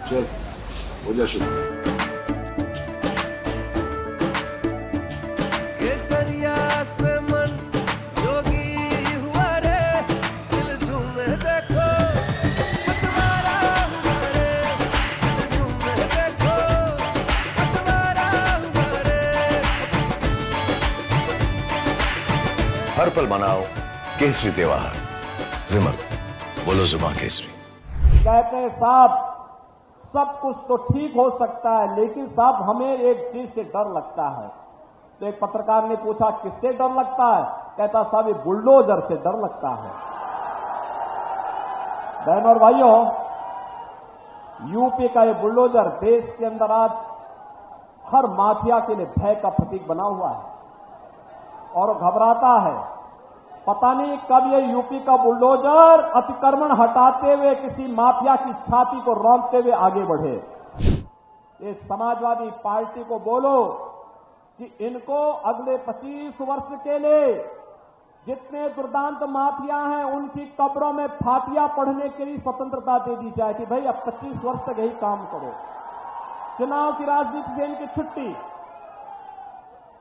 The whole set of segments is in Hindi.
चल हो जा शुरू। केसरिया से मन जोगी हुआ रे, दिल झूमे देखो पतवारा हुआ रे, दिल झूमे देखो पतवारा हुआ रे। हर पल मनाओ केसरी त्योहार। विमल, बोलो जुबान केसरी। कहते हैं साहब सब कुछ तो ठीक हो सकता है, लेकिन साहब हमें एक चीज से डर लगता है। तो एक पत्रकार ने पूछा किससे डर लगता है? कहता साहब ये बुलडोजर से डर लगता है। बहनों और भाइयों, यूपी का ये बुलडोजर देश के अंदर आज हर माफिया के लिए भय का प्रतीक बना हुआ है और घबराता है। पता नहीं कब ये यूपी का बुलडोजर अतिक्रमण हटाते हुए किसी माफिया की छाती को रौंदते हुए आगे बढ़े। ये समाजवादी पार्टी को बोलो कि इनको अगले 25 वर्ष के लिए जितने दुर्दांत माफिया हैं उनकी कब्रों में फातिया पढ़ने के लिए स्वतंत्रता दे दी जाए कि भाई अब 25 वर्ष तक यही काम करो। चुनाव की राजनीति से इनकी छुट्टी,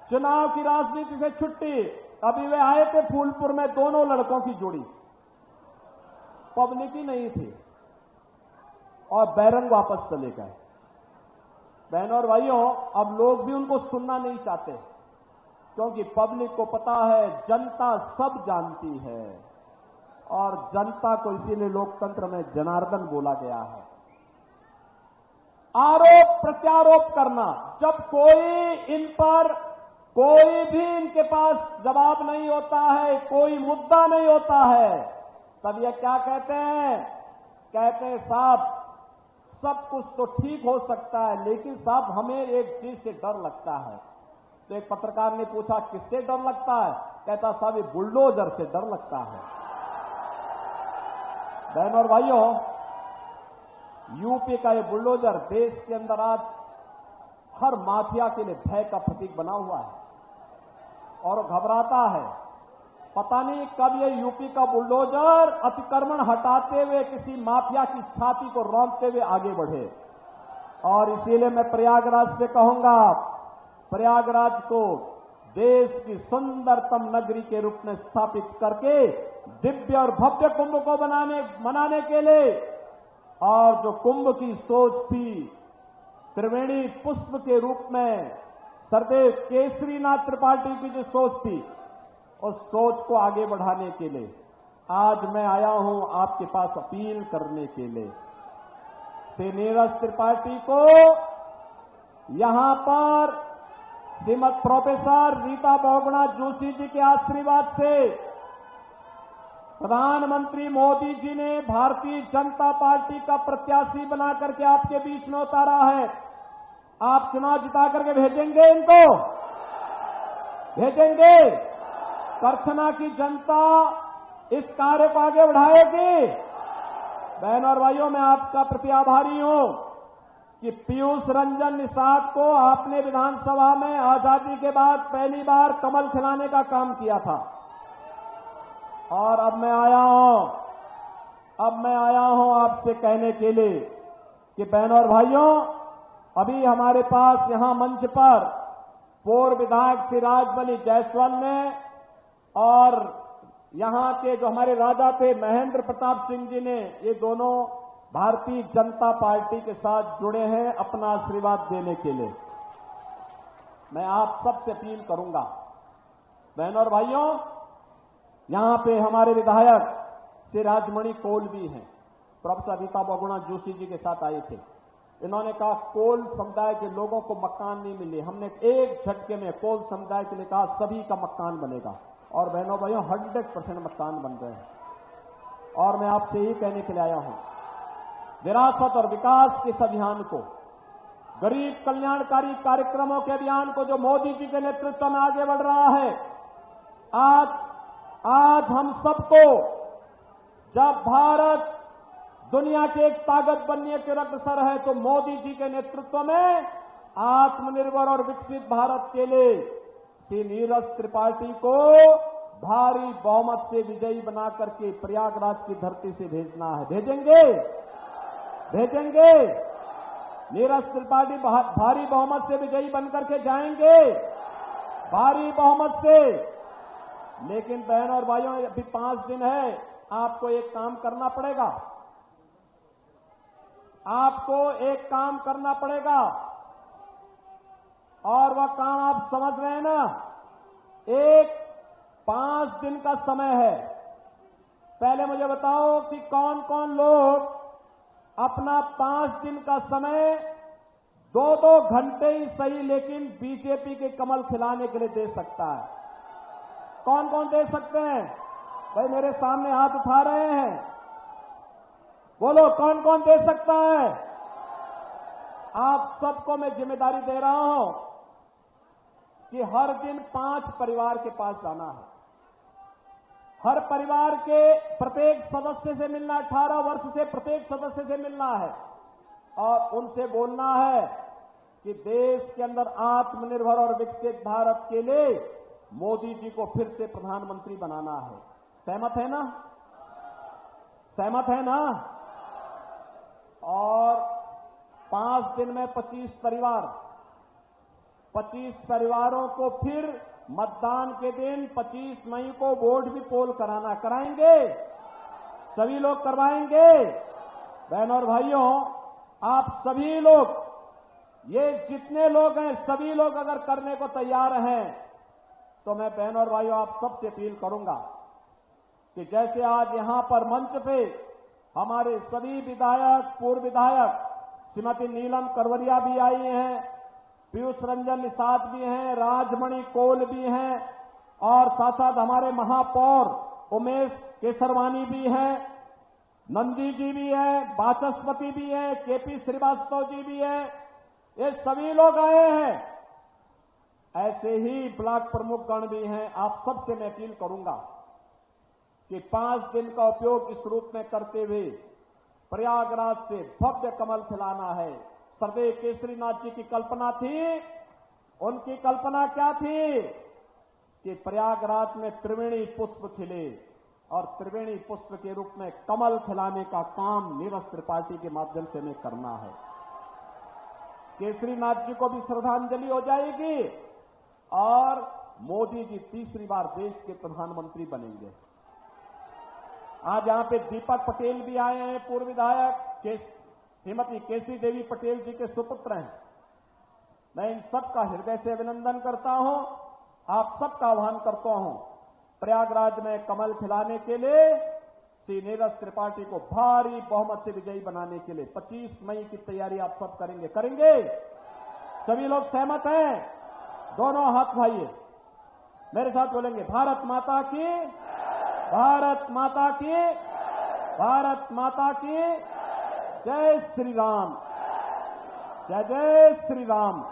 चुनाव की राजनीति से छुट्टी। अभी वे आए थे फूलपुर में, दोनों लड़कों की जोड़ी, पब्लिक ही नहीं थी और बैरंग वापस चले गए। बहनों और भाइयों, अब लोग भी उनको सुनना नहीं चाहते क्योंकि पब्लिक को पता है जनता सब जानती है और जनता को इसीलिए लोकतंत्र में जनार्दन बोला गया है। आरोप प्रत्यारोप करना, जब कोई भी इनके पास जवाब नहीं होता है, कोई मुद्दा नहीं होता है, तब ये क्या कहते हैं? कहते हैं साहब सब कुछ तो ठीक हो सकता है, लेकिन साहब हमें एक चीज से डर लगता है। तो एक पत्रकार ने पूछा किससे डर लगता है? कहता साहब ये बुलडोजर से डर लगता है। बहनों और भाइयों, यूपी का ये बुलडोजर देश के अंदर आज हर माफिया के लिए भय का प्रतीक बना हुआ है और घबराता है। पता नहीं कब ये यूपी का बुलडोजर अतिक्रमण हटाते हुए किसी माफिया की छाती को रौंदते हुए आगे बढ़े। और इसीलिए मैं प्रयागराज से कहूंगा, प्रयागराज को देश की सुंदरतम नगरी के रूप में स्थापित करके दिव्य और भव्य कुंभ को मनाने के लिए, और जो कुंभ की सोच थी त्रिवेणी पुष्प के रूप में सरदेव केसरीनाथ त्रिपाठी की जो सोच थी, उस सोच को आगे बढ़ाने के लिए आज मैं आया हूं आपके पास अपील करने के लिए। श्री नीरज त्रिपाठी को यहां पर श्रीमद प्रोफेसर रीता बहुगुणा जोशी जी के आशीर्वाद से प्रधानमंत्री मोदी जी ने भारतीय जनता पार्टी का प्रत्याशी बना करके आपके बीच में उतारा है। आप चुनाव जिता करके भेजेंगे, इनको भेजेंगे। करछना की जनता इस कार्य को आगे बढ़ाएगी। बहनों और भाइयों, मैं आपका प्रति आभारी हूं कि पीयूष रंजन निषाद को आपने विधानसभा में आजादी के बाद पहली बार कमल खिलाने का काम किया था। और अब मैं आया हूं आपसे कहने के लिए कि बहनों और भाइयों, अभी हमारे पास यहां मंच पर पूर्व विधायक श्री राजबली जायसवाल ने और यहां के जो हमारे राजा थे महेंद्र प्रताप सिंह जी ने, ये दोनों भारतीय जनता पार्टी के साथ जुड़े हैं अपना आशीर्वाद देने के लिए। मैं आप सबसे अपील करूंगा, बहनों और भाइयों, यहां पे हमारे विधायक श्री राजमणि कोल भी हैं, प्रोफेसर रीता बहुगुणा जोशी जी के साथ आए थे। इन्होंने कहा कोल समुदाय के लोगों को मकान नहीं मिले, हमने एक झटके में कोल समुदाय के लिए कहा सभी का मकान बनेगा। और बहनों भाइयों 100% मकान बन रहे हैं। और मैं आपसे यही कहने के लिए आया हूं, विरासत और विकास के इस अभियान को, गरीब कल्याणकारी कार्यक्रमों के अभियान को जो मोदी जी के नेतृत्व में आगे बढ़ रहा है, आज हम सबको, जब भारत दुनिया की एक ताकत बनने के अग्रसर है, तो मोदी जी के नेतृत्व में आत्मनिर्भर और विकसित भारत के लिए श्री नीरज त्रिपाठी को भारी बहुमत से विजयी बना करके प्रयागराज की धरती से भेजना है। भेजेंगे? भेजेंगे। नीरज त्रिपाठी भारी बहुमत से विजयी बनकर के जाएंगे, भारी बहुमत से। लेकिन बहन और भाइयों, अभी 5 दिन है, आपको एक काम करना पड़ेगा, आपको एक काम करना पड़ेगा, और वह काम आप समझ रहे हैं ना। 5 दिन का समय है। पहले मुझे बताओ कि कौन कौन लोग अपना 5 दिन का समय 2-2 घंटे ही सही, लेकिन बीजेपी के कमल खिलाने के लिए दे सकता है? कौन कौन दे सकते हैं? भाई मेरे सामने हाथ उठा रहे हैं, बोलो कौन कौन दे सकता है? आप सबको मैं जिम्मेदारी दे रहा हूं कि हर दिन 5 परिवार के पास जाना है। हर परिवार के प्रत्येक सदस्य से मिलना, 18 वर्ष से प्रत्येक सदस्य से मिलना है, और उनसे बोलना है कि देश के अंदर आत्मनिर्भर और विकसित भारत के लिए मोदी जी को फिर से प्रधानमंत्री बनाना है। सहमत है ना? सहमत है ना? और 5 दिन में 25 परिवारों को फिर मतदान के दिन 25 मई को वोट भी पोल कराएंगे। सभी लोग करवाएंगे। बहनों और भाइयों, आप सभी लोग, ये जितने लोग हैं, सभी लोग अगर करने को तैयार हैं, तो मैं बहनों और भाइयों आप सबसे अपील करूंगा कि जैसे आज यहां पर मंच पे हमारे सभी विधायक, पूर्व विधायक, श्रीमती नीलम करवरिया भी आई हैं, पीयूष रंजन निषाद भी हैं, राजमणि कोल भी हैं, और साथ साथ हमारे महापौर उमेश केसरवानी भी हैं, नंदी जी भी हैं, वाचस्पति भी हैं, केपी श्रीवास्तव जी भी हैं, ये सभी लोग आए हैं। ऐसे ही ब्लॉक प्रमुखगण भी हैं। आप सबसे मैं अपील करूंगा कि 5 दिन का उपयोग इस रूप में करते हुए प्रयागराज से भव्य कमल खिलाना है। सरदेव केसरीनाथ जी की कल्पना थी, उनकी कल्पना क्या थी कि प्रयागराज में त्रिवेणी पुष्प खिले, और त्रिवेणी पुष्प के रूप में कमल खिलाने का काम नीरज त्रिपाठी के माध्यम से हमें करना है। केसरीनाथ जी को भी श्रद्धांजलि हो जाएगी, और मोदी जी तीसरी बार देश के प्रधानमंत्री बनेंगे। आज यहां पे दीपक पटेल भी आए हैं, पूर्व विधायक, श्रीमती केसरी देवी पटेल जी के सुपुत्र हैं। मैं इन सबका हृदय से अभिनंदन करता हूं, आप सबका आह्वान करता हूं प्रयागराज में कमल खिलाने के लिए, श्री नीरज त्रिपाठी को भारी बहुमत से विजयी बनाने के लिए 25 मई की तैयारी आप सब करेंगे। सभी लोग सहमत हैं? दोनों हाथ उठाइए, मेरे साथ बोलेंगे, भारत माता की, भारत माता की, भारत माता की, जय श्री राम, जय जय श्री राम।